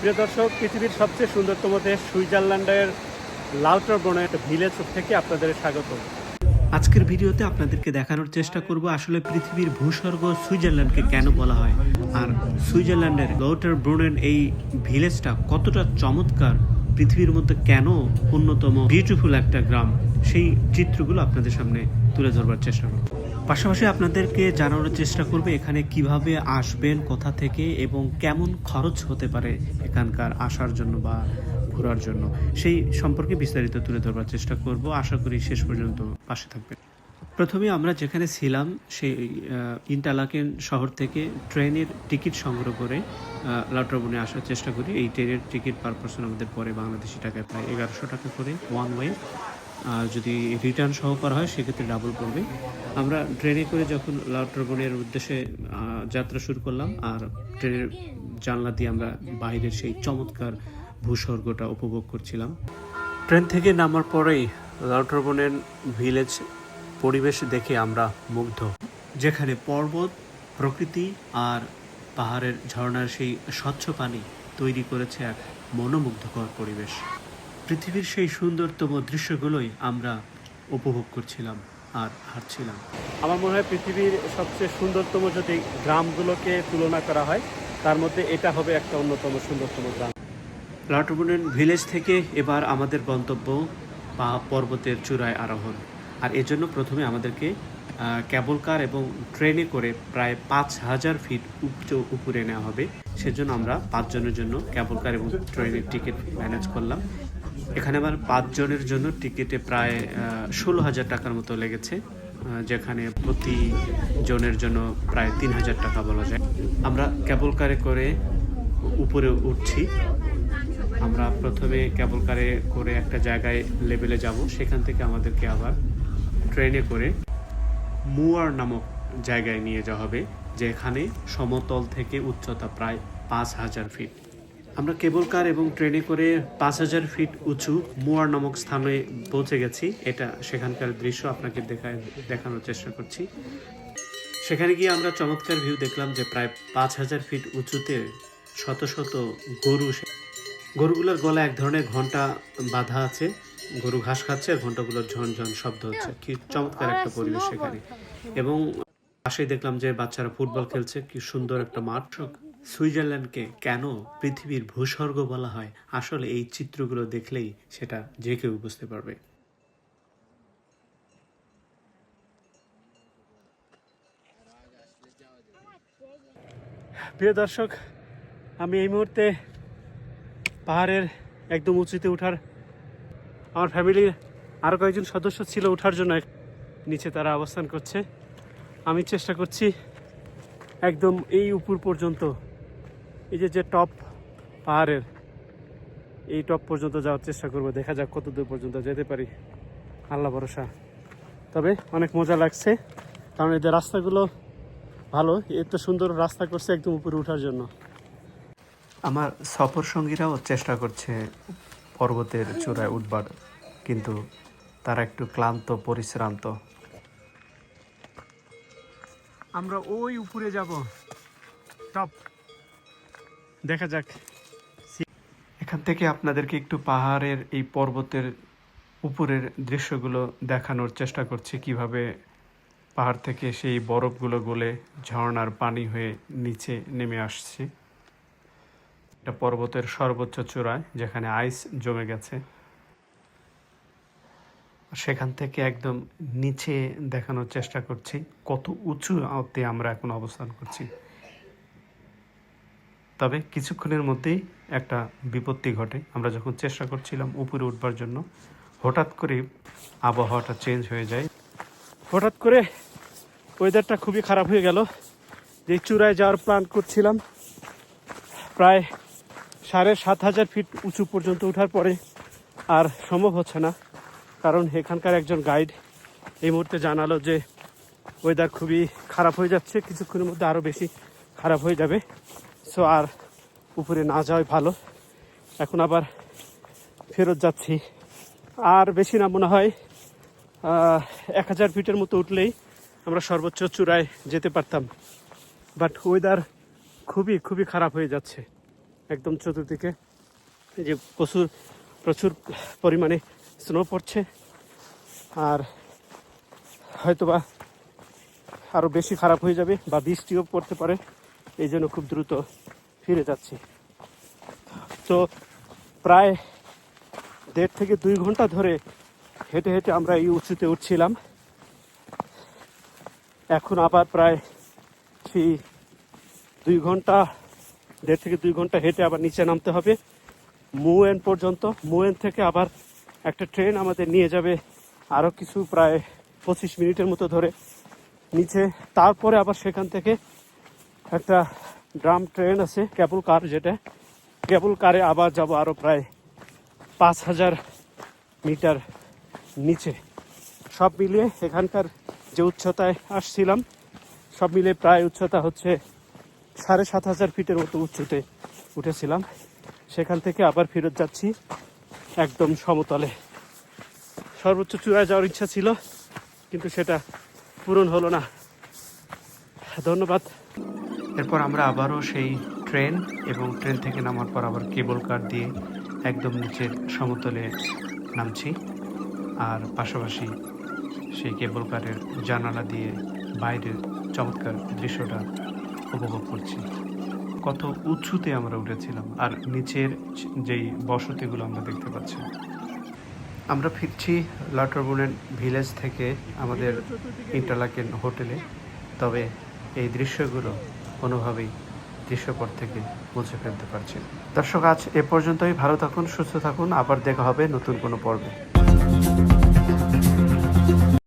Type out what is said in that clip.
প্রিয় দর্শক, পৃথিবীর সবচেয়ে সুন্দরতম দেশ সুইজারল্যান্ডের লাউটারব্রুনের একটা ভিলেজ থেকে আপনাদের স্বাগত। আজকের ভিডিওতে আপনাদেরকে দেখানোর চেষ্টা করব আসলে পৃথিবীর ভূস্বর্গ সুইজারল্যান্ডকে কেন বলা হয়, আর সুইজারল্যান্ডের লাউটারব্রুনের এই ভিলেজটা কতটা চমৎকার, পৃথিবীর মধ্যে কেন অন্যতম বিউটিফুল একটা গ্রাম, সেই চিত্রগুলো আপনাদের সামনে তুলে ধরবার চেষ্টা করব। পাশাপাশি আপনাদেরকে জানানোর চেষ্টা করব এখানে কিভাবে আসবেন, কোথা থেকে এবং কেমন খরচ হতে পারে এখানকার আসার জন্য বা ঘোরার জন্য, সেই সম্পর্কে বিস্তারিত তুলে ধরবার চেষ্টা করব। আশা করি শেষ পর্যন্ত পাশে থাকবেন। প্রথমে আমরা যেখানে ছিলাম সেই ইন্টারলাকেন শহর থেকে ট্রেনের টিকিট সংগ্রহ করে লাউটারব্রুনে আসার চেষ্টা করি। এই ট্রেনের টিকিট পার পারসন আমাদের পরে বাংলাদেশি টাকায় প্রায় 1100 টাকা করে ওয়ান ওয়ে। যদি রিটার্ন সহ করা হয় সেক্ষেত্রে ডাবল পড়বে। আমরা ট্রেনে করে যখন লাউটারব্রুনের উদ্দেশ্যে যাত্রা শুরু করলাম, আর ট্রেনের জানলা দিয়ে আমরা বাইরের সেই চমৎকার ভূস্বর্গটা উপভোগ করছিলাম। ট্রেন থেকে নামার পরেই লাউটারব্রুনের ভিলেজ পরিবেশ দেখে আমরা মুগ্ধ, যেখানে পর্বত, প্রকৃতি আর পাহাড়ের ঝর্ণার সেই স্বচ্ছ পানি তৈরি করেছে এক মনোমুগ্ধকর পরিবেশ। পৃথিবীর সেই সুন্দরতম দৃশ্যগুলোই আমরা উপভোগ করছিলাম আর হাঁটছিলাম। আমার মনে হয় পৃথিবীর সবচেয়ে সুন্দরতম যদি গ্রামগুলোকে তুলনা করা হয়, তার মধ্যে এটা হবে একটা অন্যতম সুন্দরতম গ্রাম। লাউটারব্রুনের ভিলেজ থেকে এবার আমাদের গন্তব্য বা পর্বতের চূড়ায় আরোহণ, আর এজন্য প্রথমে আমাদেরকে ক্যাবল কার এবং ট্রেনে করে প্রায় 5000 ফিট উপরে নেওয়া হবে। সেজন্য আমরা 5 জনের জন্য ক্যাবল কার এবং ট্রেনের টিকিট ম্যানেজ করলাম। এখানে আবার 5 জনের জন্য টিকিটে প্রায় 16,000 টাকার মতো লেগেছে, যেখানে প্রতি জনের জন্য প্রায় 3,000 টাকা বলা যায়। আমরা ক্যাবল কারে করে উপরে উঠছি। আমরা প্রথমে ক্যাবল কারে করে একটা জায়গায় লেভেলে যাব, সেখান থেকে আমাদেরকে আবার ট্রেনে করে মুয়ার নামক জায়গায় নিয়ে যাওয়া হবে, যেখানে সমতল থেকে উচ্চতা প্রায় 5,000 ফিট। আমরা কেবল কার এবং ট্রেনে করে 5,000 ফিট উঁচু মুয়ার নামক স্থানে পৌঁছে গেছি। এটা সেখানকার দৃশ্য আপনাকে দেখানোর চেষ্টা করছি। সেখানে গিয়ে আমরা চমৎকার ভিউ দেখলাম যে প্রায় 5,000 ফিট উঁচুতে শত শত গরুগুলোর গলায় এক ধরনের ঘন্টা বাঁধা আছে। গরু ঘাস খাচ্ছে আর ঘন্টাগুলোর ঝনঝন শব্দ হচ্ছে। কি চমৎকার একটা পরিবেশ সেখানে। এবং পাশেই দেখলাম যে বাচ্চারা ফুটবল খেলছে। কি সুন্দর একটা মাঠ। সুইজারল্যান্ডকে কেন পৃথিবীর ভূস্বর্গ বলা হয়, আসলে এই চিত্রগুলো দেখলেই সেটা যে কেউ বুঝতে পারবে। প্রিয় দর্শক, আমি এই মুহূর্তে পাহাড়ের একদম উঁচুতে ওঠার, আমার ফ্যামিলির আরও কয়েকজন সদস্য ছিল ওঠার জন্য, নিচে তারা অবস্থান করছে। আমি চেষ্টা করছি একদম এই উপর পর্যন্ত, এই যে টপ পাহাড়ের এই টপ পর্যন্ত যাওয়ার চেষ্টা করব। দেখা যাক কত দূর পর্যন্ত যেতে পারি, আল্লাহ ভরসা। তবে অনেক মজা লাগছে, কারণ এই যে রাস্তাগুলো ভালো, এত সুন্দর রাস্তা করছে একদম উপরে ওঠার জন্য। আমার সফর সঙ্গীরাও চেষ্টা করছে পর্বতের চূড়ায় উঠবার, কিন্তু তারা একটু ক্লান্ত, পরিশ্রান্ত। আমরা ওই উপরে যাব, টপ, দেখা যাক। এখান থেকে আপনাদেরকে একটু পাহাড়ের এই পর্বতের উপরের দৃশ্যগুলো দেখানোর চেষ্টা করছি, কিভাবে পাহাড় থেকে সেই বরফগুলো গলে ঝর্ণার পানি হয়ে নিচে নেমে আসছে। এটা পর্বতের সর্বোচ্চ চূড়ায়, যেখানে আইস জমে গেছে। সেখান থেকে একদম নিচে দেখানোর চেষ্টা করছি কত উঁচুতে আমরা এখন অবস্থান করছি। তবে কিছুক্ষণের মধ্যেই একটা বিপত্তি ঘটে। আমরা যখন চেষ্টা করছিলাম উপরে উঠবার জন্য, হঠাৎ করে আবহাওয়াটা চেঞ্জ হয়ে যায়। হঠাৎ করে ওয়েদারটা খুবই খারাপ হয়ে গেল। যে চূড়ায় যাওয়ার প্ল্যান করছিলাম, প্রায় 7,500 ফিট উঁচু পর্যন্ত ওঠার পরে আর সম্ভব হচ্ছে না, কারণ এখানকার একজন গাইড এই মুহূর্তে জানালো যে ওয়েদার খুবই খারাপ হয়ে যাচ্ছে, কিছুক্ষণের মধ্যে আরও বেশি খারাপ হয়ে যাবে। সো আর উপরে না যাওয়াই ভালো। এখন আবার ফেরত যাচ্ছি। আর বেশি না, মনে হয় 1,000 ফিটের মতো উঠলেই আমরা সর্বোচ্চ চূড়ায় যেতে পারতাম, বাট ওয়েদার খুবই খারাপ হয়ে যাচ্ছে। একদম চতুর্দিকে এই যে প্রচুর পরিমাণে স্নো পড়ছে, আর হয়তোবা আরও বেশি খারাপ হয়ে যাবে বা বৃষ্টিও পড়তে পারে, এই জন্য খুব দ্রুত ফিরে যাচ্ছি। তো প্রায় 1.5 থেকে 2 ঘন্টা ধরে হেঁটে হেঁটে আমরা এই উঁচুতে উঠছিলাম। এখন আবার প্রায় সেই 1.5 থেকে 2 ঘন্টা হেঁটে আবার নিচে নামতে হবে মুয়েন পর্যন্ত। মুয়েন থেকে আবার একটা ট্রেন আমাদের নিয়ে যাবে আরও কিছু প্রায় 25 মিনিটের মতো ধরে নিচে। তারপরে আবার সেখান থেকে একটা ড্রাম ট্রেন আছে, কেবল কার, যেটা কেবল কারে আবার যাব আরও প্রায় 5000 মিটার নিচে। সব মিলিয়ে এখানকার যে উচ্চতায় আসছিলাম, সব মিলিয়ে প্রায় উচ্চতা হচ্ছে 7500 ফিটের মতো উঁচুতে উঠেছিলাম। সেখান থেকে আবার ফেরত যাচ্ছি একদম সমতলে। সর্বোচ্চ চূড়ায় যাওয়ার ইচ্ছা ছিল, কিন্তু সেটা পূরণ হলো না। ধন্যবাদ। এরপর আমরা আবারও সেই ট্রেন এবং ট্রেন থেকে নামার পর আবার কেবল কার দিয়ে একদম নিচের সমতলে নামছি, আর পাশাপাশি সেই কেবল কারের জানালা দিয়ে বাইরের চমৎকার দৃশ্যটা উপভোগ করছি। কত উঁচুতে আমরা উঠেছিলাম, আর নিচের যেই বসতিগুলো আমরা দেখতে পাচ্ছি। আমরা ফিরছি লাটারবুনেন ভিলেজ থেকে আমাদের ইন্টারলাকেন হোটেলে। তবে এই দৃশ্যগুলো কোনোভাবেই দৃশ্যপট থেকে মুছে ফেলতে পারছি না। দর্শক, আজ এ পর্যন্তই। ভালো থাকুন, সুস্থ থাকুন, আবার দেখা হবে নতুন কোনো পর্বে।